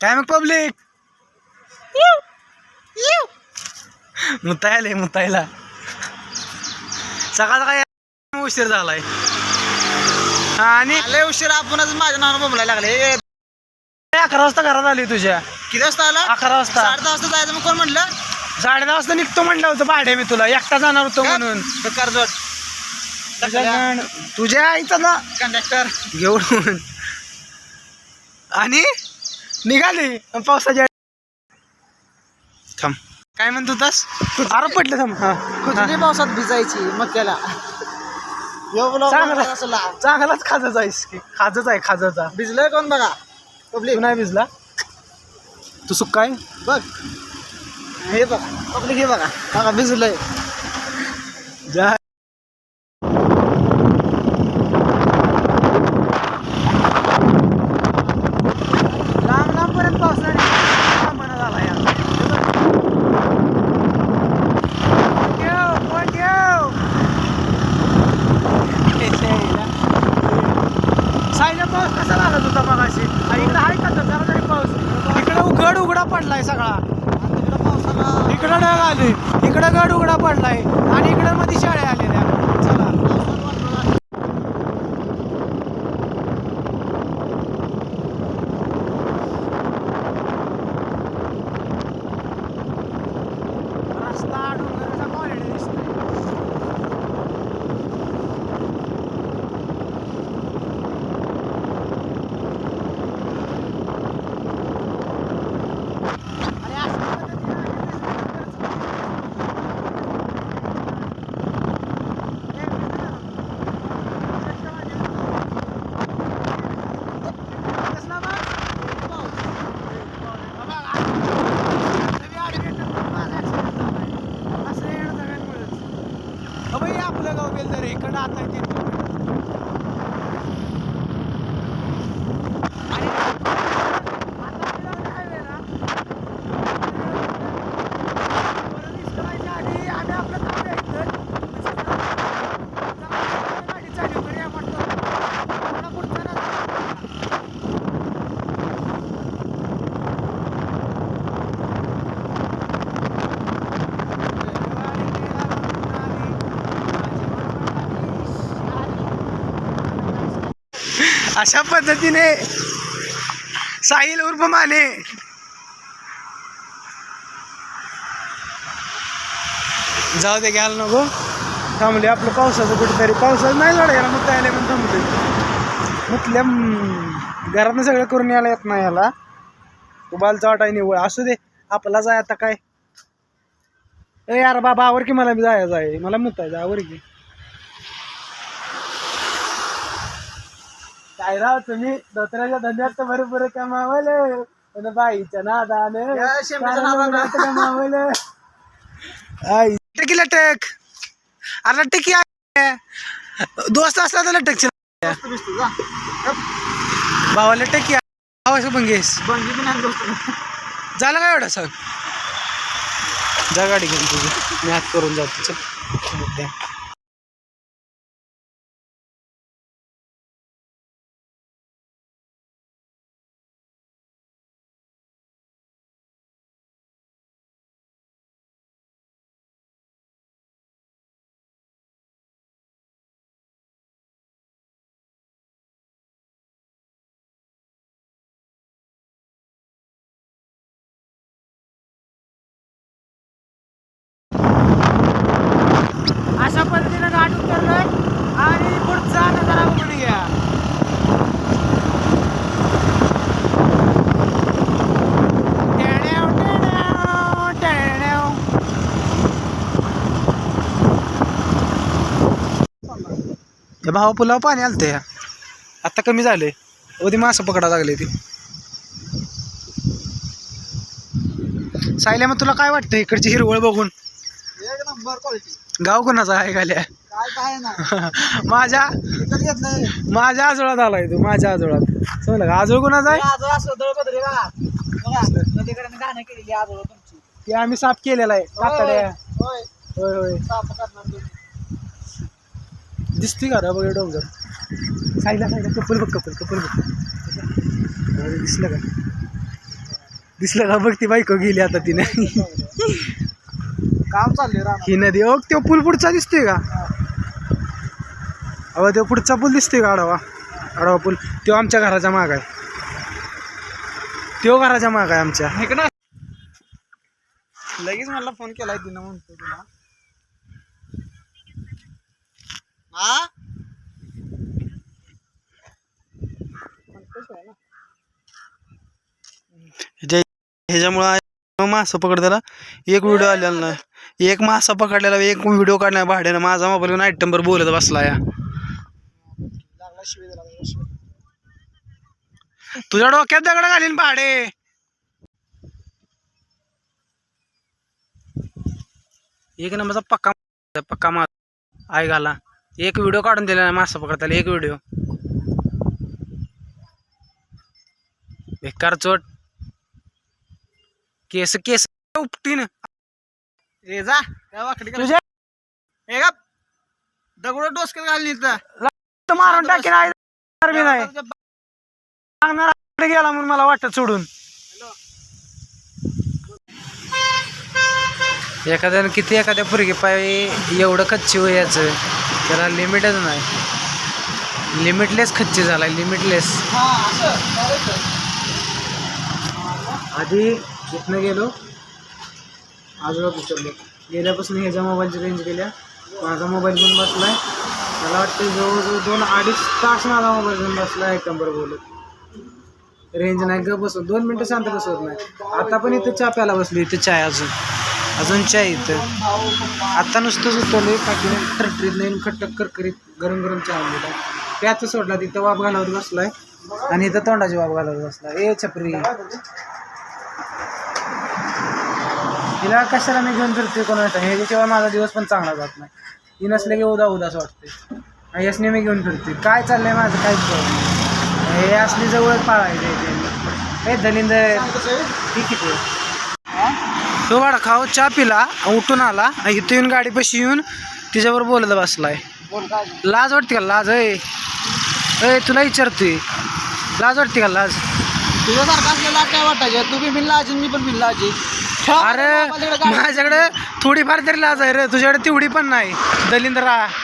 काय मग पब्लिक मुतायला मुतायला सकाळ सकाळी उशीर झालाय आणि लय उशीर आपणच माझ्या नावानं बोंबलायला लागले. 11 वाजता घरात आली तुझ्या. किती वाजता आला? 11 वाजता. 10:30 वाजता जायचं. मग कोण म्हटलं? 10:30 वाजता निघतो म्हटलं होतं भाडे मी तुला एकटा जाणार होतो म्हणून. कर्जत तुझ्या आईचा ना कंडक्टर घेऊन आणि निघाली पावसाच्या. थांब काय म्हणतो तास आरोप पडले. थांब कुठली पावसात भिजायची मक्याला. चांगलाच खाजच आहेस की. खाजच आहे खाजचा. भिजलंय कोण बघा? पब्लिक नाही भिजला तू सुक्का आहे बघ. हे बघा पब्लिक हे बघा बघा भिजलंय. जा लांब लांब पर्यंत पावसाने थांबणं झाला यार. साईला पाऊस कसा लागत होता मगाशी. इकडं आहे का जरा तरी पाऊस. इकडं उघडा पडलाय सगळा. इकडं ढग आले. इकडं गड उघडा पडलाय आणि इकडं मध्ये शाळा आलेल्या. चला रस्ता डोंगराचा क्वालिटी दिसतोय. आपलं गाव गेलं तर इकडं आता अशा पद्धतीने साहिल उर्फ माने जाऊ दे घ्यायला नको. थांबले आपलं पावसाचं कुठेतरी. पावसाचं नाही झालं याला मग यायला पण थांबले. म्हटल्या घरातनं सगळं करून यायला येत नाही याला. उबालचा वाटाय निवळ असू दे आपला जाय आता काय. ए यार बाबा आवर की मला बी जायचं आहे. मला मुतायचं आवर की. काय राव तुम्ही दसऱ्याच्या धंद्यात बरोबर कमावलं पण बाईच्या नादाने कमावलं. लटकी लटक अरे लटकी दोस्त असला तर लटक भावा लटकी भावाचं बंगेस झालं काय एवढं सग. जा गाडी घेऊन तुझी मी हात करून जातो. चल अशा पद्धतीने गाठ उतरलोय आणि पुढचा नजारा बघून घ्या. भावा पुलाव पाणी आलत या आता कमी झाले. ओदी मासं पकडा लागले ती. सायल्या मग तुला काय वाटतं इकडची हिरवळ बघून? एक नंबर क्वालिटी. गाव कोणाचा आहे गाल्या? काय ना माझ्या आजोळात आलाय तू. माझ्या आजोळात समजलं का? आजोळ कोणाचा आहे? ते आम्ही साफ केलेला आहे कातड्या. होय होय दिसते का रे बघ डोंगर. साईडला साईडला कपल बघ कपल कपल बघ दिसलं का? दिसलं का बघ ती बायको गेली आता तिने. काम चाललंय राम. ही नदी ओ तो पूल पुढचा दिसतोय का? अहो तो पुढचा पूल दिसतोय का? आडवा पूल तो आमच्या घराच्या माग आहे. तो घराच्या माग आहे आमच्या. इकडं लगेच मला फोन केलाय तिनं म्हणतो तुला. हा ह्याच्यामुळं मासा पकडताना एक व्हिडिओ आलेला नाही. एक मासा पकडलेला एक व्हिडिओ काढण्या भाड्यानं माझा मोबाईल घेऊन आयटमवर बोलत बसला या. लागला शिवी दिला. तुझ्या डोक्यात दगड घालीन भाडे. एक नंबरचा पक्का मासा आई घाला. एक व्हिडिओ काढून दिला नाही मासा पकडताना. एक व्हिडिओ बेकार चोट. केस उपटीन ए जा त्या वाकडी तुझ्या हे का दगड डोसक्यात घालली मारून टाकेन. मी नाही सांगणार गेला म्हणून मला वाटत सोडून. एखाद्या पुरगी पाय एवढं खच्ची वयाचं त्याला लिमिटच नाही. लिमिटलेस खच्ची झाला. लिमिटलेस. आधी इथनं गेलो आजोबा विचारलो. गेल्यापासून ह्याच्या मोबाईलची रेंज गेल्या. माझा मोबाईल घेऊन बसलाय. मला वाटतं जवळजवळ 2-2.5 तास माझा मोबाईल घेऊन बसला आयटमवर बोलत. रेंज नाही ग बसत. 2 मिनटं शांत बसवत नाही. आता पण इथं चहा प्यायला बसलो. इथं चाय अजून चाय इथं. आता नुसतंच उतरलोय. काकीने टरटरीत नाही खटक करकरीत गरम चहा आणलेला. प्याचं सोडला. तिथं वाफ घालावर बसलाय आणि इथं तोंडाची वाफ घालावर बसलाय. ए छपरी तिला कशाला मी घेऊन फिरते कोणाला. ह्याच्याशिवाय माझा दिवस पण चांगला जात नाही. ही नसले की उदास वाटते. यासने मी घेऊन फिरते. काय चाललंय माझं काहीच कळत. हे असली जवळ पाळायचे हे दलिंदर ठीक आहे. तो वाडा खाऊ चहा पिला उठून आला. इथं येऊन गाडीपाशी येऊन तिच्यावर बोलत बसलाय. लाज वाटते का? लाज अय तुला विचारतोय लाज वाटते का? लाज तुझ्यासारखं असलेला काय वाटायचं. तू बी बिनला अजून मी पण बिनला अजय. अरे माझ्याकडे थोडीफार तरी लाज आहे रे. तुझ्याकडे तेवढी पण नाही दलिंदरा.